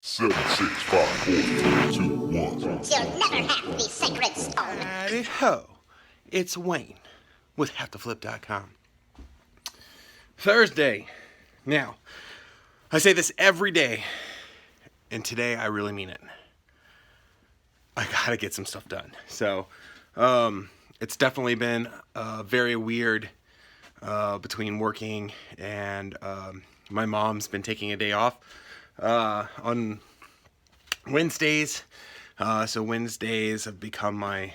7, 6, 5, 4, 3, 2, 1. You'll never have the sacred stone. Howdy ho, it's Wayne with HaveToFlip.com. Thursday. Now, I say this every day, and today I really mean it. I gotta get some stuff done. So, it's definitely been very weird between working and my mom's been taking a day off on Wednesdays. So Wednesdays have become my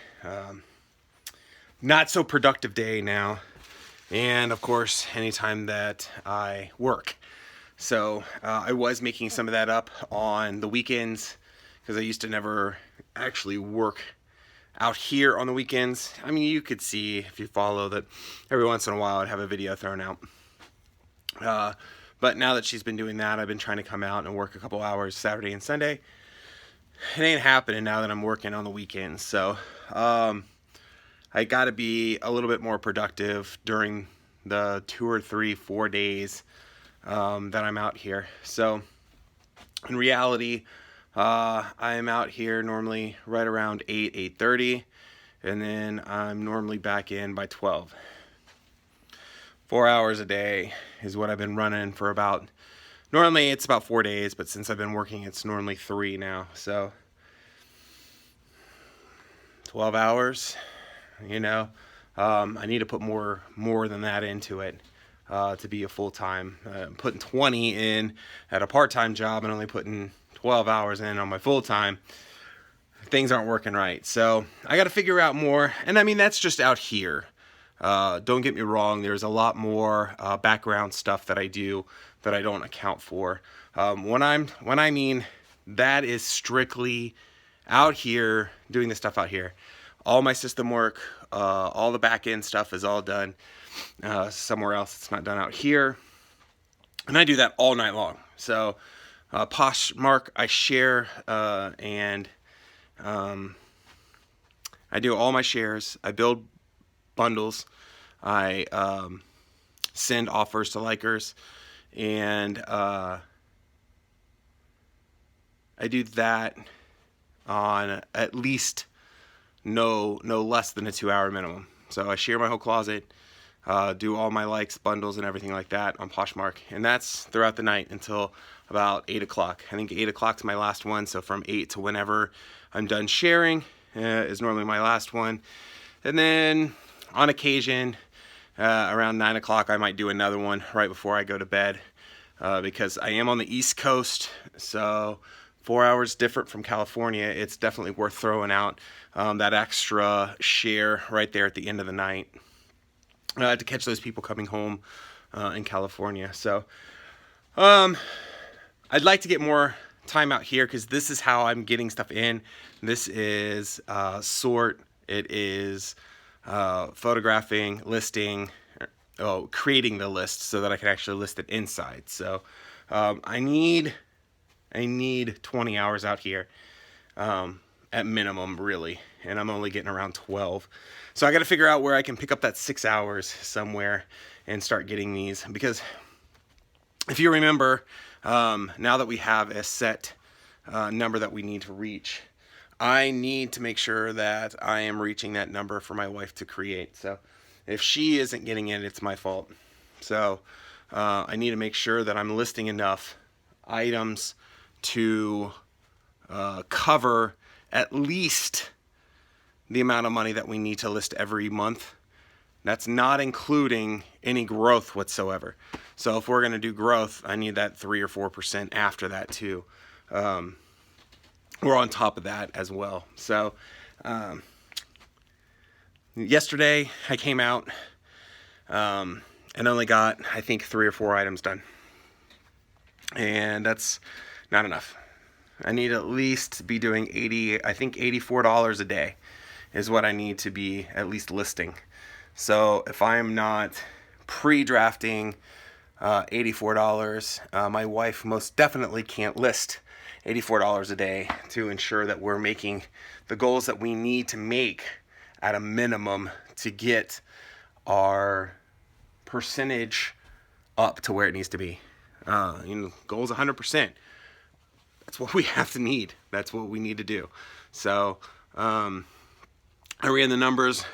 not so productive day now. And of course, anytime that I work. So I was making some of that up on the weekends because I used to never actually work out here on the weekends. I mean, you could see if you follow that every once in a while I'd have a video thrown out. But now that she's been doing that, I've been trying to come out and work a couple hours Saturday and Sunday. It ain't happening now that I'm working on the weekends. So I got to be a little bit more productive during the 2 or 3, 4 days that I'm out here. So in reality, I'm out here normally right around 8:30, and then I'm normally back in by 12. 4 hours a day is what I've been running for about, normally it's about 4 days, but since I've been working, it's normally 3 now. So 12 hours, you know, I need to put more than that into it to be a full-time. I'm putting 20 in at a part-time job and only putting 12 hours in on my full-time. Things aren't working right. So I got to figure out more. And I mean, that's just out here. Don't get me wrong. There's a lot more background stuff that I do that I don't account for. When I mean that is strictly out here, doing the stuff out here. All my system work, all the back end stuff is all done somewhere else. It's not done out here. And I do that all night long. So Poshmark, I share and I do all my shares. I build bundles. I send offers to likers. And I do that on at least no less than a 2-hour minimum. So I share my whole closet, do all my likes, bundles, and everything like that on Poshmark. And that's throughout the night until about 8 o'clock. I think 8 o'clock's my last one. So from 8 to whenever I'm done sharing is normally my last one. And then on occasion, around 9 o'clock, I might do another one right before I go to bed because I am on the East Coast. So 4 hours different from California. It's definitely worth throwing out that extra share right there at the end of the night to catch those people coming home in California. So I'd like to get more time out here because this is how I'm getting stuff in. This is sort. It is photographing, listing, creating the list so that I can actually list it inside. So I need 20 hours out here at minimum, really, and I'm only getting around 12. So I got to figure out where I can pick up that 6 hours somewhere and start getting these, because if you remember, now that we have a set number that we need to reach, I need to make sure that I am reaching that number for my wife to create. So if she isn't getting it, it's my fault. So I need to make sure that I'm listing enough items to cover at least the amount of money that we need to list every month. That's not including any growth whatsoever. So if we're going to do growth, I need that 3 or 4% after that too. We're on top of that as well. So yesterday I came out and only got, I think, 3 or 4 items done. And that's not enough. I need at least be doing $84 a day is what I need to be at least listing. So if I'm not pre-drafting $84, my wife most definitely can't list $84 a day to ensure that we're making the goals that we need to make at a minimum to get our percentage up to where it needs to be. Goal is 100%. that's what we have to need. That's what we need to do. So I ran the numbers.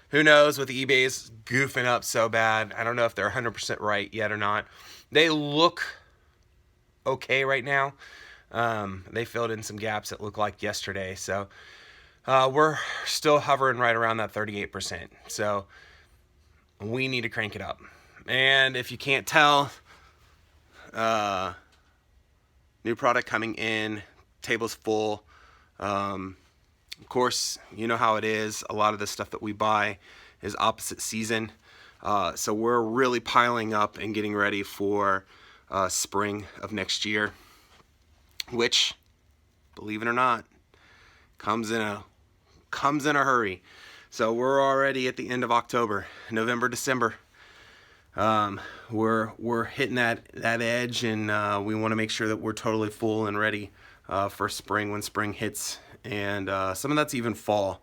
Who knows with eBay's goofing up so bad. I don't know if they're 100% right yet or not. They look okay right now. They filled in some gaps that look like yesterday. So we're still hovering right around that 38%. So we need to crank it up. And if you can't tell, new product coming in, table's full. Of course, you know how it is. A lot of the stuff that we buy is opposite season. So we're really piling up and getting ready for spring of next year, which, believe it or not, comes in a hurry. So we're already at the end of October, November, December. We're hitting that edge, and we want to make sure that we're totally full and ready for spring when spring hits, and some of that's even fall.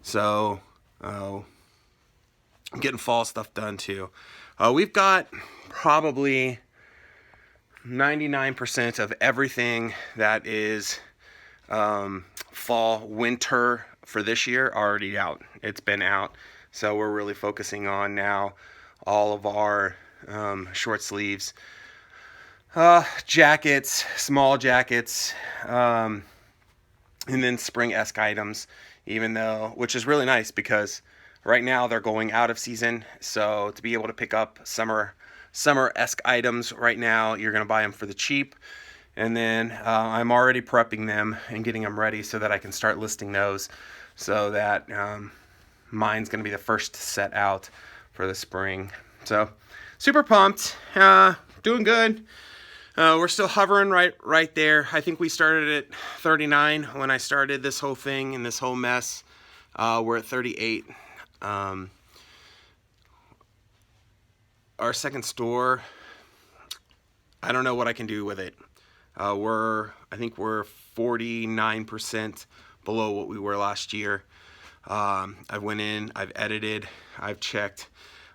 So I'm getting fall stuff done too. We've got probably 99% of everything that is fall, winter for this year already out. It's been out. So we're really focusing on now all of our short sleeves, jackets, small jackets, and then spring-esque items, which is really nice because right now they're going out of season. So to be able to pick up summer-esque items right now, you're going to buy them for the cheap. And then I'm already prepping them and getting them ready so that I can start listing those, so that mine's going to be the first set out for the spring. So super pumped, doing good. We're still hovering right there. I think we started at 39 when I started this whole thing and this whole mess. We're at 38. Our second store, I don't know what I can do with it. I think we're 49% below what we were last year. I went in, I've edited, I've checked,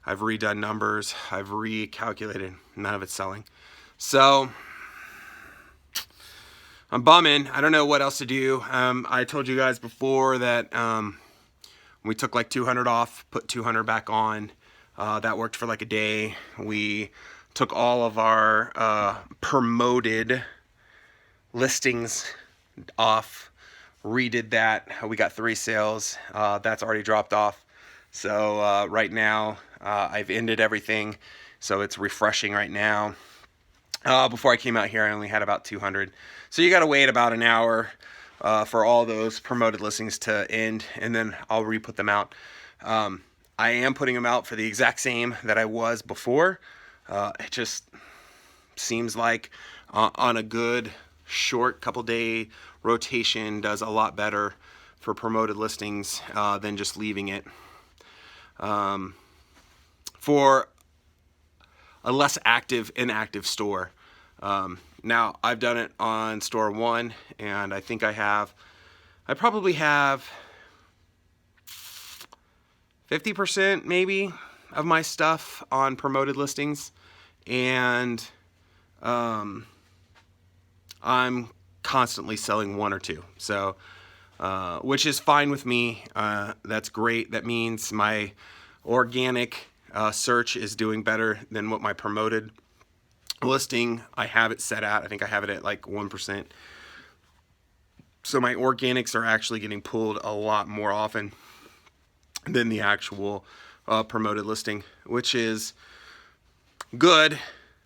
I've redone numbers, I've recalculated. None of it's selling. So I'm bumming. I don't know what else to do. I told you guys before that we took like 200 off, put 200 back on. That worked for like a day. We took all of our promoted listings off, redid that. We got 3 sales. That's already dropped off. So right now I've ended everything, so it's refreshing right now. Before I came out here, I only had about 200. So you got to wait about an hour for all those promoted listings to end, and then I'll re-put them out. I am putting them out for the exact same that I was before. It just seems like on a good short couple day rotation does a lot better for promoted listings than just leaving it. For a less inactive store. Now I've done it on store 1, and I think I probably have 50% maybe of my stuff on promoted listings, and I'm constantly selling 1 or 2. So which is fine with me. That's great. That means my organic search is doing better than what my promoted listing I have it set at. I think I have it at like 1%. So my organics are actually getting pulled a lot more often than the actual promoted listing, which is good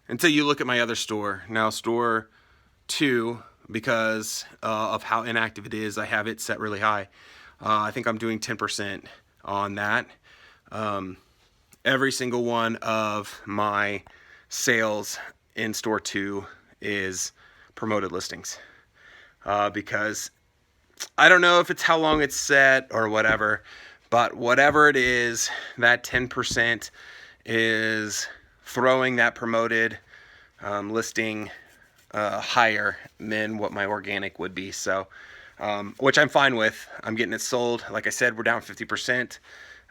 until you look at my other store. Now store 2, because of how inactive it is, I have it set really high. I think I'm doing 10% on that. Every single one of my sales in store 2 is promoted listings, because I don't know if it's how long it's set or whatever, but whatever it is, that 10% is throwing that promoted listing higher than what my organic would be. So which I'm fine with. I'm getting it sold. Like I said, we're down 50%.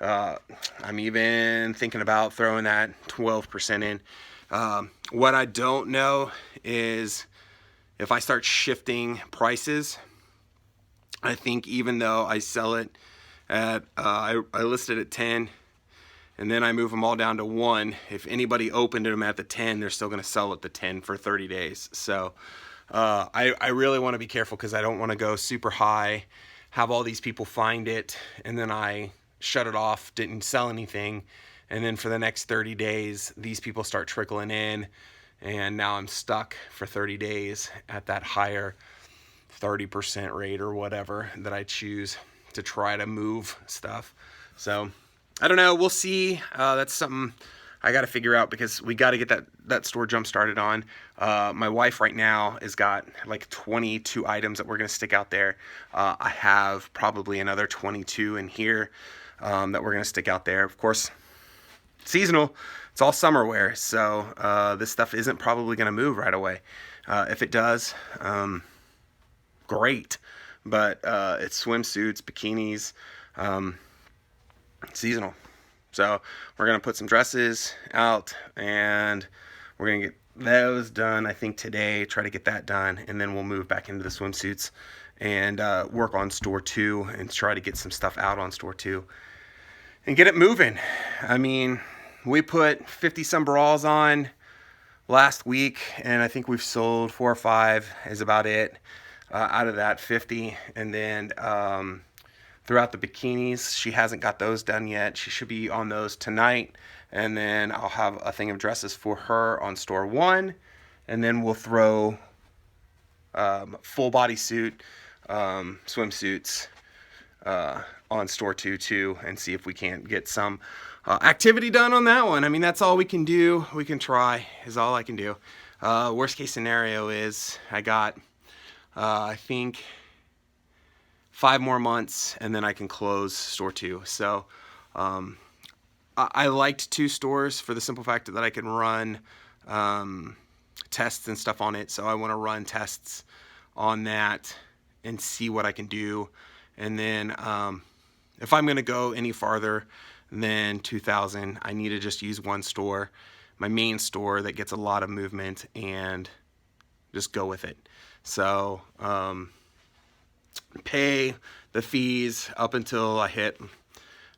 I'm even thinking about throwing that 12% in. What I don't know is if I start shifting prices, I think even though I sell it at, I listed at 10, and then I move them all down to 1, if anybody opened them at the 10, they're still going to sell at the 10 for 30 days. So I really want to be careful, because I don't want to go super high, have all these people find it, and then I shut it off, didn't sell anything, and then for the next 30 days, these people start trickling in, and now I'm stuck for 30 days at that higher 30% rate or whatever that I choose to try to move stuff. So I don't know, we'll see. That's something I got to figure out, because we got to get that store jump started on. My wife right now has got like 22 items that we're going to stick out there. I have probably another 22 in here that we're going to stick out there. Of course, seasonal, it's all summer wear, so this stuff isn't probably going to move right away. If it does, great, but it's swimsuits, bikinis, seasonal. So we're going to put some dresses out, and we're going to get those done, I think, today, try to get that done, and then we'll move back into the swimsuits and work on store 2 and try to get some stuff out on store 2 and get it moving. I mean, we put 50 some bras on last week, and I think we've sold 4 or 5 is about it out of that 50. And then throughout the bikinis, she hasn't got those done yet. She should be on those tonight, and then I'll have a thing of dresses for her on store 1, and then we'll throw full bodysuit swimsuits on store 2 too, and see if we can't get some activity done on that one. I mean, that's all we can do. We can try, is all I can do. Worst case scenario is I got I think 5 more months, and then I can close store 2. So I liked 2 stores for the simple fact that I can run tests and stuff on it. So I want to run tests on that and see what I can do. And then if I'm going to go any farther than 2,000, I need to just use 1 store, my main store that gets a lot of movement, and just go with it. So pay the fees up until I hit,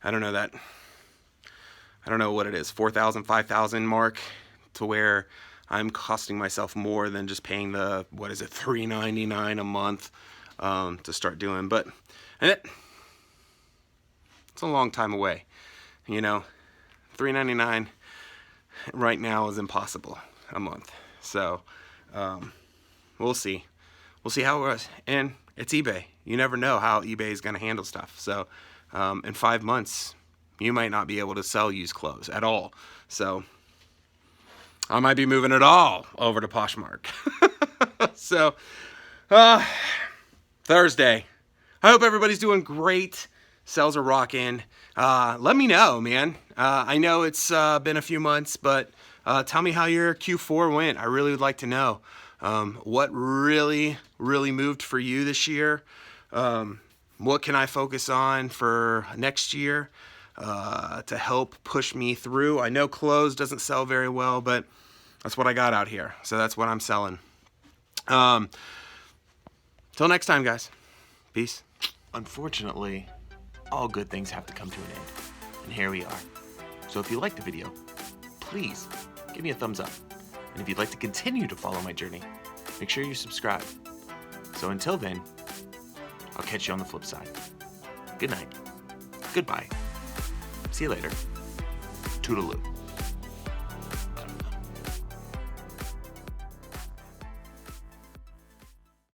I don't know what it is, 4,000, 5,000 mark, to where I'm costing myself more than just paying the, what is it, $3.99 a month to start doing. But it's a long time away, you know. $3.99 right now is impossible a month. So we'll see how it was. And it's eBay. You never know how eBay is going to handle stuff. So in 5 months, you might not be able to sell used clothes at all. So I might be moving it all over to Poshmark. So Thursday. I hope everybody's doing great. Sales are rocking. Let me know, man. I know it's been a few months, but tell me how your Q4 went. I really would like to know what really moved for you this year. What can I focus on for next year to help push me through? I know clothes doesn't sell very well, but that's what I got out here. So that's what I'm selling. Till next time, guys. Peace. Unfortunately, all good things have to come to an end, and here we are. So if you liked the video, please give me a thumbs up. And if you'd like to continue to follow my journey, make sure you subscribe. So until then, I'll catch you on the flip side. Good night. Goodbye. See you later. Toodaloo.